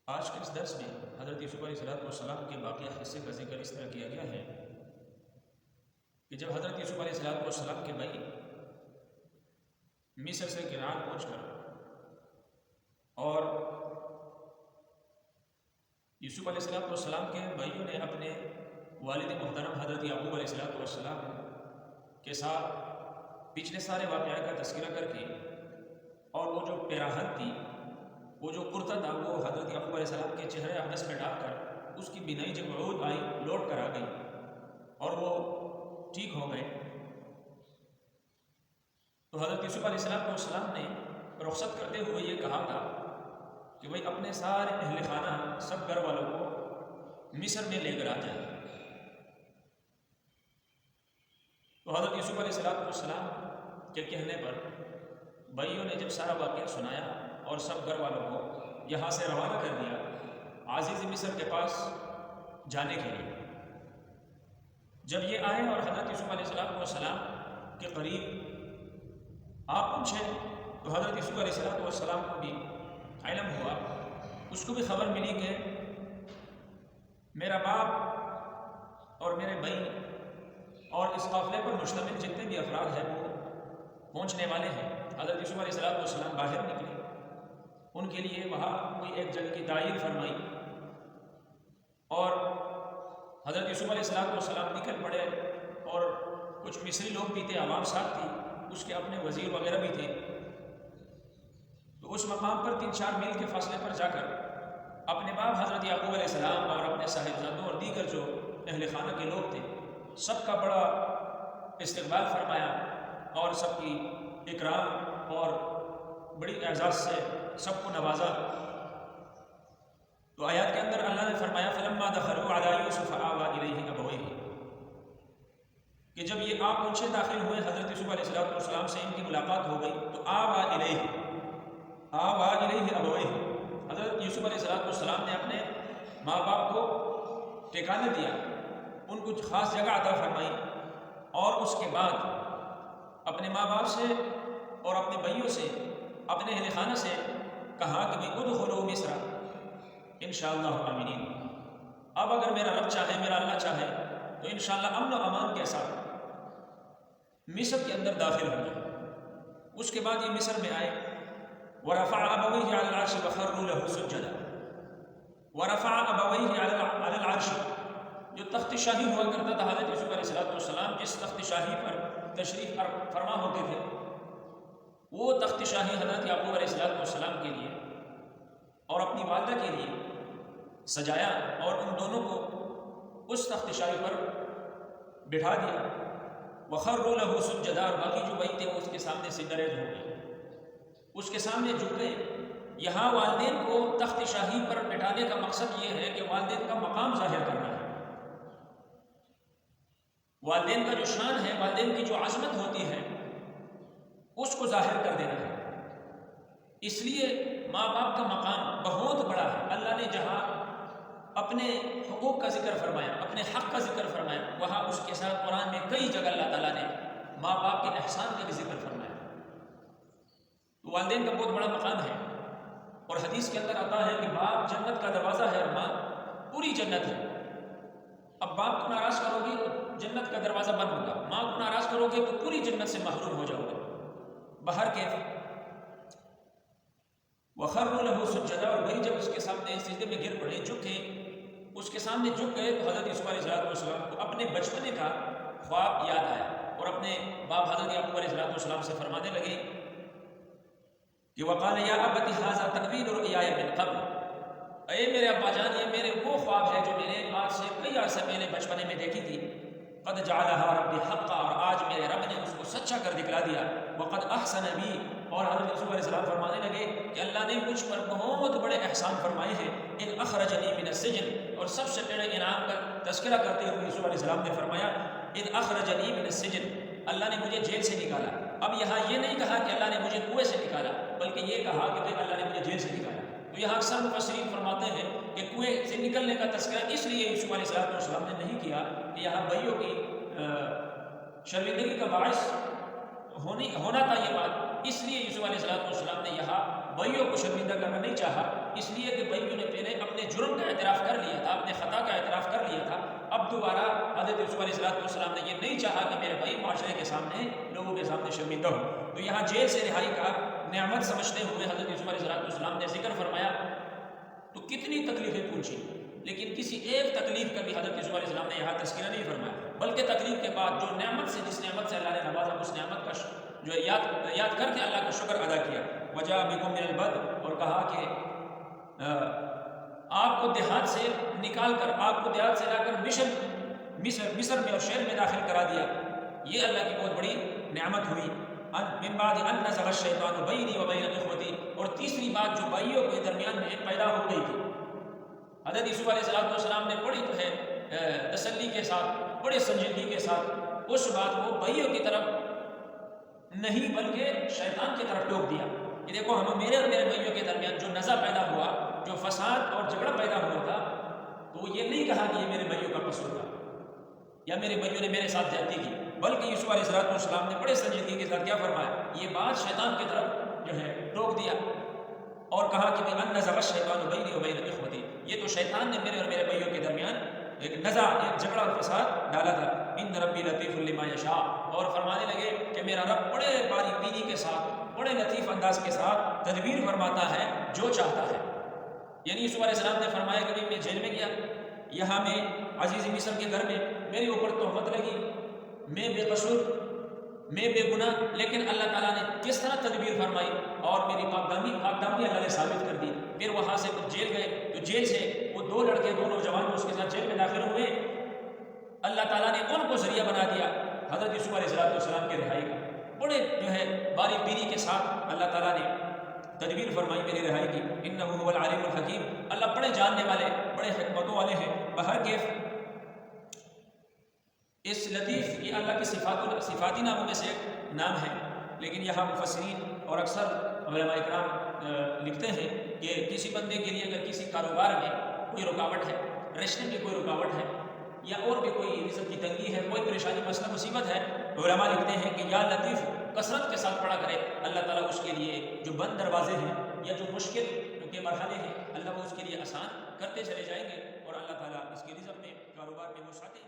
آج کے اس درس میں حضرت یوسف علیہ السلام کے واقعہ حصے کا ذکر اس طرح کیا گیا ہے کہ جب حضرت یوسف علیہ السلام کے بھائی مصر سے کنعان پہنچ کر اور یوسف علیہ السلام کے بھائیوں نے اپنے والد محترم حضرت یعقوب علیہ السلام کے ساتھ پچھلے سارے واقعات کا تذکرہ کر کے اور وہ جو پیراہن تھی، وہ جو کرتا تھا، وہ حضرت یعقوب علیہ السلام کے چہرے اقدس میں ڈال کر اس کی بینائی جب عود آئی لوٹ کر آ گئی اور وہ ٹھیک ہو گئے، تو حضرت یوسف علیہ السلام نے رخصت کرتے ہوئے یہ کہا تھا کہ بھائی اپنے سارے اہل خانہ سب گھر والوں کو مصر میں لے کر آ جائیں۔ تو حضرت یوسف علیہ السلام کے کہنے پر بھائیوں نے جب سارا واقعہ سنایا اور سب گھر والوں کو یہاں سے روانہ کر دیا عزیز مصر کے پاس جانے کے لیے۔ جب یہ آئے اور حضرت یوسف علیہ السلام کے قریب آپ پہنچے تو حضرت یوسف علیہ السلام کو بھی علم ہوا، اس کو بھی خبر ملی کہ میرا باپ اور میرے بھائی اور اس قافلے پر مشتمل جتنے بھی افراد ہیں وہ پہنچنے والے ہیں۔ حضرت یوسف علیہ السلام باہر نکلے، ان کے لیے وہاں کوئی ایک جگہ کی تعین فرمائی اور حضرت یوسف علیہ السلام نکل پڑے اور کچھ مصری لوگ بھی تھے، عوام ساتھ تھی، اس کے اپنے وزیر وغیرہ بھی تھے۔ تو اس مقام پر 3-4 میل کے فاصلے پر جا کر اپنے باپ حضرت یعقوب علیہ السلام اور اپنے صاحبزادوں اور دیگر جو اہل خانہ کے لوگ تھے سب کا بڑا استقبال فرمایا اور سب کی اکرام اور بڑی اعزاز سے سب کو نوازا۔ تو آیات کے اندر اللہ نے فرمایا فلما دخلوا علی یوسف آوی الیہ ابویہ، کہ جب یہ آپ پہنچے داخل ہوئے حضرت یوسف علیہ السلام سے ان کی ملاقات ہو گئی تو آوی الیہ ابویہ، حضرت یوسف علیہ السلام نے اپنے ماں باپ کو ٹھکانہ دیا، ان کو خاص جگہ عطا فرمائی اور اس کے بعد اپنے ماں باپ سے اور اپنے بھائیوں سے اپنے اہل خانہ سے کہا کہ بھئی ادخلوا مصر انشاءاللہ آمنین، اب اگر میرا رب چاہے، میرا اللہ چاہے تو انشاءاللہ امن و امان کے ساتھ مصر کے اندر داخل ہو جائے۔ اس کے بعد یہ مصر میں آئے ورفع ابویہ علی العرش وخروا له سجدا، ورفع ابویہ علی العرش، جو تخت شاہی ہوا کرتا تھا حضرت یوسف علیہ السلام جس تخت شاہی پر تشریف فرما ہوتے تھے، وہ تخت شاہی حضرت یعقوب علیہ السلام کے لیے اور اپنی والدہ کے لیے سجایا اور ان دونوں کو اس تخت شاہی پر بٹھا دیا۔ وخروا له سجدا، اور باقی جو بھائی تھے وہ اس کے سامنے سجدہ ریز ہو گئے، اس کے سامنے جھک گئے۔ یہاں والدین کو تخت شاہی پر بٹھانے کا مقصد یہ ہے کہ والدین کا مقام ظاہر کرنا ہے، والدین کا جو شان ہے، والدین کی جو عظمت ہوتی ہے اس کو ظاہر کر دینا ہے۔ اس لیے ماں باپ کا مقام بہت بڑا ہے۔ اللہ نے جہاں اپنے حقوق کا ذکر فرمایا، اپنے حق کا ذکر فرمایا، وہاں اس کے ساتھ قرآن میں کئی جگہ اللہ تعالیٰ نے ماں باپ کے احسان کا بھی ذکر فرمایا۔ تو والدین کا بہت بڑا مقام ہے اور حدیث کے اندر آتا ہے کہ باپ جنت کا دروازہ ہے اور ماں پوری جنت ہے۔ اب باپ کو ناراض کرو گے تو جنت کا دروازہ بند ہوگا، ماں کو ناراض کرو گے تو پوری جنت سے محروم ہو جاؤ گے۔ باہر کے وخروا له سجدا، اور وہی جب اس کے سامنے سجدے میں گر پڑے، جھکے، اس کے سامنے جھک گئے تو حضرت یوسف علیہ السلام کو اپنے بچپنے کا خواب یاد آیا اور اپنے باپ حضرت یعقوب علیہ السلام سے فرمانے لگے کہ وقال یا ابت ھذا تأویل رؤیایا من قبل، اے میرے ابا جان، یہ میرے وہ خواب ہے جو میں نے آج سے کئی عرصے پہلے بچپنے میں دیکھی تھی۔ قد جعلها ربی حقا، اور آج میرے رب نے اس کو سچا کر دکھلا دیا۔ وقد احسن بی، اور حضرت یوسف علیہ السلام فرمانے لگے کہ اللہ نے مجھ پر بہت بڑے احسان فرمائے ہیں۔ اذ اخرجنی من السجن، اور سب سے بڑے انعام کا تذکرہ کرتے ہوئے یوسف علیہ السلام نے فرمایا اذ اخرجنی من السجن، اللہ نے مجھے جیل سے نکالا۔ اب یہاں یہ نہیں کہا کہ اللہ نے مجھے کنویں سے نکالا، بلکہ یہ کہا کہ اللہ نے مجھے جیل سے نکالا۔ تو یہاں اکثر مفسرین فرماتے ہیں کہ کنویں سے نکلنے کا تذکرہ اس لیے یوسف علیہ السلام نے نہیں کیا کہ یہاں بھائیوں کی شرمندگی کا باعث ہونا تھا یہ بات، اس لیے یوسف علیہ السلام نے یہاں بھائیوں کو شرمندہ کرنا نہیں چاہا اس لیے کہ بھائیوں نے پہلے اپنے جرم کا اعتراف کر لیا تھا، اپنے خطا کا اعتراف کر لیا تھا. اب دوبارہ حضرت یوسف علیہ السلام نے یہ نہیں چاہا کہ میرے بھائی معاشرے کے سامنے، لوگوں کے سامنے شرمندہ ہو. تو یہاں جیل سے رہائی کا نعمت سمجھتے ہوئے حضرت یوسف علیہ السلام نے ذکر فرمایا. تو کتنی تکلیفیں پوچھی، لیکن کسی ایک تکلیف کا بھی حضرت یوسف علیہ السلام نے یہاں تذکرہ نہیں فرمایا، بلکہ تکلیف کے بعد جو نعمت سے، جس نعمت سے اللہ نے نوازا، اس نعمت کا جو ہے یاد کر کے اللہ کا شکر ادا کیا. وجاء بکم من البدو، اور کہا کہ آپ کو دیہات سے نکال کر، آپ کو دیہات سے لا کر مصر میں اور شہر میں داخل کرا دیا. یہ اللہ کی بہت بڑی نعمت ہوئی. من بعد ان نزغ الشیطان بینی و بین اخوتی، اور تیسری بات جو بھائیوں کے درمیان میں پیدا ہو گئی تھی، حضرت یوسف علیہ السلام نے بڑی جو ہے تسلی کے ساتھ، بڑے سنجیدگی کے ساتھ اس بات کو بھائیوں کی طرف نہیں بلکہ شیطان کی طرف ٹوک دیا کہ دیکھو ہم، میرے اور میرے بھائیوں کے درمیان جو نزع پیدا ہوا، جو فساد اور جھگڑا پیدا ہوا تھا، تو یہ نہیں کہا کہ یہ میرے بھائیوں کا قصور تھا یا میرے بھائیوں نے میرے ساتھ زیادتی کی، بلکہ یوسف علیہ السلام نے بڑے سنجیدگی کے ساتھ کیا فرمایا، یہ بات شیطان کی طرف جو ہے ٹوک دیا اور کہا کہ ان نزغ الشیطان بینی و بین اخوتی، یہ تو شیطان نے میرے اور میرے بھائیوں کے درمیان ایک نزع، ایک جھگڑا اور فساد ڈالا تھا. ان ربی لطیف لما یشاء، اور فرمانے لگے کہ میرا رب بڑے باریک بینی کے ساتھ، بڑے لطیف انداز کے ساتھ تدبیر فرماتا ہے جو چاہتا ہے. یعنی یوسف علیہ السلام نے فرمایا کہ میں جیل میں گیا، یہاں میں عزیز مصر کے گھر میں میرے اوپر تہمت لگی، میں بے قصور، میں بے گناہ، لیکن اللہ تعالیٰ نے کس طرح تدبیر فرمائی اور میری پاکدامنی اللہ نے ثابت کر دی. پھر وہاں سے جیل گئے، تو جیل سے وہ دو لڑکے، دو نوجوان اس کے ساتھ جیل میں داخل ہوئے. اللہ تعالیٰ نے ان کو ذریعہ بنا دیا حضرت یوسف علیہ السلام کے رہائی کا. بڑے جو ہے باریک بینی کے ساتھ اللہ تعالیٰ نے تدبیر فرمائی میری رہائی کی. انہ هو العلیم الحکیم، اللہ بڑے جاننے والے، بڑے حکمتوں والے ہیں. بہر کیف اس لطیف یہ اللہ کے صفاتی ناموں میں سے ایک نام ہے، لیکن یہاں مفسرین اور اکثر علماء اکرام لکھتے ہیں کہ کسی بندے کے لیے اگر کسی کاروبار میں کوئی رکاوٹ ہے، رشتے میں کوئی رکاوٹ ہے، یا اور بھی کوئی رزق کی تنگی ہے، کوئی پریشانی، مسئلہ، مصیبت ہے، علماء لکھتے ہیں کہ یا لطیف کثرت کے ساتھ پڑھا کرے. اللہ تعالیٰ اس کے لیے جو بند دروازے ہیں یا جو مشکل کے مرحلے ہیں، اللہ وہ اس کے لیے آسان کرتے چلے جائیں گے، اور اللہ تعالیٰ اس کے رزق میں، کاروبار میں وسعت